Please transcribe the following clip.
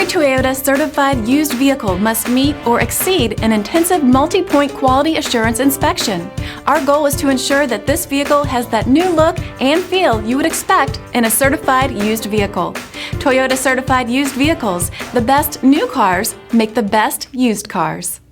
Every Toyota certified used vehicle must meet or exceed an intensive multi-point quality assurance inspection. Our goal is to ensure that this vehicle has that new look and feel you would expect in a certified used vehicle. Toyota certified used vehicles, the best new cars make the best used cars.